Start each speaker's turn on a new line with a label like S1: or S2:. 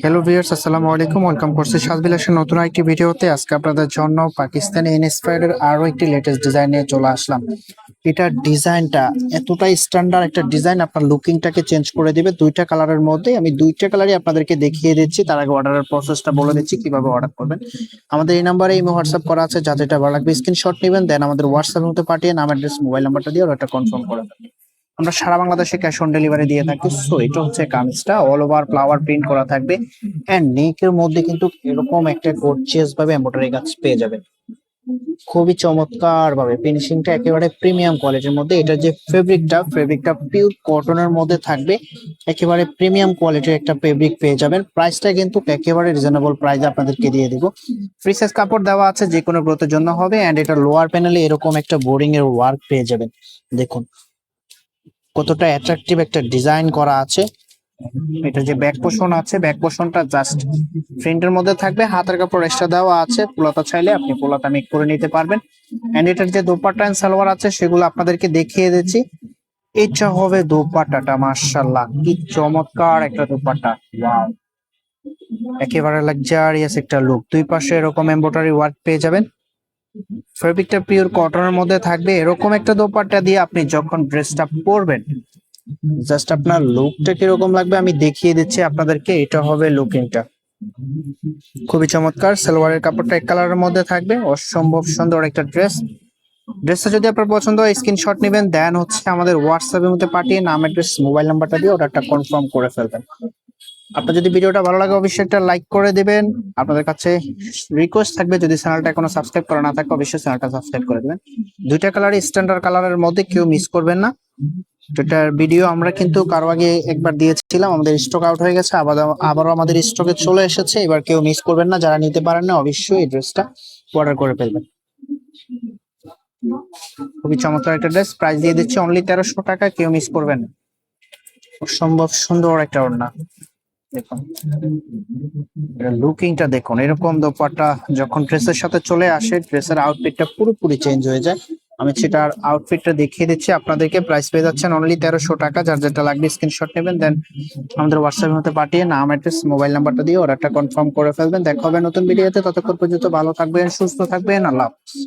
S1: Hello viewers, আসসালামু আলাইকুম। Welcome করছি সাজবিলাসের নতুন একটি ভিডিওতে। আজকে আপনাদের জন্য পাকিস্তানি ইন্সপায়ার্ড আরো একটি লেটেস্ট ডিজাইন নিয়ে চলে আসলাম। এটার ডিজাইনটা এতটাই স্ট্যান্ডার্ড একটা ডিজাইন, আপনার লুকিংটাকে চেঞ্জ করে দিবে। দুইটা কালারের মধ্যে আমি দুইটা কালারই আপনাদেরকে দেখিয়ে দিচ্ছি। তার আগে অর্ডারের প্রসেসটা বলে দিচ্ছি কিভাবে অর্ডার করবেন। আমাদের এই নাম্বারে ইমো হোয়াটসঅ্যাপ করা আছে, যা যেটা ভালো লাগবে স্ক্রিনশট নেবেন, দেন আমাদের হোয়াটসঅ্যাপের মধ্যে পাঠিয়ে নাম, অ্যাড্রেস, মোবাইল নাম্বারটা দিয়ে অর্ডারটা কনফার্ম করে দেবেন। আমরা সারা বাংলাদেশে ক্যাশ অন ডেলিভারি দিয়ে থাকি। সো এটা হচ্ছে কামিজটা, অল ওভার ফ্লাওয়ার প্রিন্ট করা থাকবে এন্ড নেকের মধ্যে কিন্তু এরকম একটা গর্জিয়াস ভাবে এমব্রয়ডারি কাজ পেয়ে যাবেন। খুবই চমৎকার ভাবে ফিনিশিংটা একেবারে প্রিমিয়াম কোয়ালিটির মধ্যে। এটা যে ফেব্রিকটা পিওর কটনের মধ্যে থাকবে, একেবারে প্রিমিয়াম কোয়ালিটির একটা ফেব্রিক পেয়ে যাবেন। প্রাইসটা কিন্তু একেবারে রিজনেবল প্রাইসে আপনাদেরকে দিয়ে দিব। ফ্রি সাইজ কাপড় দেওয়া আছে, যে কোনো ব্রতের জন্য হবে। এন্ড এটা লোয়ার প্যানেলে এরকম একটা বোরিং এর ওয়ার্ক পেয়ে যাবেন। দেখুন কতটা অ্যাট্রাকটিভ একটা ডিজাইন করা আছে। এটা যে ব্যাক পোর্শন আছে, ব্যাক পোর্শনটা জাস্ট প্রিন্টের মধ্যে থাকবে, হাতের কাপড় এক্সট্রা দেওয়া আছে। পোলাতা চাইলে আপনি পোলাতা মেক করে নিতে পারবেন। এন্ড এটার যে দোপাট্টা এন্ড সালোয়ার আছে সেগুলো আপনাদেরকে দেখিয়ে দিচ্ছি। এটা হবে দোপাট্টাটা, মাশাআল্লাহ কি চমৎকার একটা দোপাট্টা, ওয়াও, একেবারে লাক্সারিয়াস একটা লুক। দুই পাশে এরকম এমব্রয়ডারি ওয়ার্ক পেয়ে যাবেন। ফেব্রিকটা পিওর কটনের মধ্যে থাকবে। এরকম একটা দোপাট্টা দিয়ে আপনি যখন ড্রেসটা পরবেন, জাস্ট আপনার লুকটা কিরকম লাগবে আমি দেখিয়ে দিচ্ছি আপনাদেরকে। এটা হবে লুকিংটা, খুবই চমৎকার। সালোয়ারের কাপড়টা এক কালারের মধ্যে থাকবে, অসম্ভব সুন্দর একটা ড্রেস। ড্রেসটা যদি আপনার পছন্দ হয় স্ক্রিনশট নেবেন, দেন হচ্ছে আমাদের হোয়াটসঅ্যাপের মধ্যে পাঠিয়ে নাম, অ্যাড্রেস, মোবাইল নাম্বারটা দিয়ে অর্ডারটা কনফার্ম করে ফেলবেন। আপনার যদি ভিডিওটা ভালো লাগে অবশ্যই একটা লাইক করে দিবেন। আপনাদের কাছে রিকোয়েস্ট থাকবে, যদি চ্যানেলটা এখনো সাবস্ক্রাইব করা না থাকে অবশ্যই চ্যানেলটা সাবস্ক্রাইব করে দিবেন। দুইটা কালারই স্ট্যান্ডার্ড কালারের মধ্যে, কেউ মিস করবেন না। এটার ভিডিও আমরা কিন্তু কারো আগে একবার দিয়েছিলাম, আমাদের স্টক আউট হয়ে গেছে, আবারও আমাদের স্টকে চলে এসেছে। এবার কেউ মিস করবেন না, যারা নিতে পারেন না অবশ্যই এই ড্রেসটা অর্ডার করে ফেলবেন। খুবই চমৎকার একটা ড্রেস, প্রাইস দিয়ে দিচ্ছি অনলি 1300 টাকা, কেউ মিস করবেন না। অসম্ভব সুন্দর একটা ওড়না, দেখুন লুকিংটা দেখুন। এরকম দোপাট্টা যখন ড্রেসের সাথে চলে আসে, ড্রেসের আউটফিটটা পুরোপুরি চেঞ্জ হয়ে যায়। আমি সেটার আউটফিটটা দেখিয়ে দিচ্ছি আপনাদেরকে। প্রাইস পেয়ে যাচ্ছেন অনলি 1300 টাকা। যার যেটা লাগবে স্ক্রিনশট নেবেন, দেন আমাদের হোয়াটসঅ্যাপের মধ্যে পাঠিয়ে নাম, অ্যাড্রেস, মোবাইল নাম্বারটা দিয়ে অর্ডারটা কনফার্ম করে ফেলবেন। দেখা হবে নতুন ভিডিওতে, ততক্ষণ পর্যন্ত ভালো থাকবেন, সুস্থ থাকবেন, আল্লাহ হাফেজ।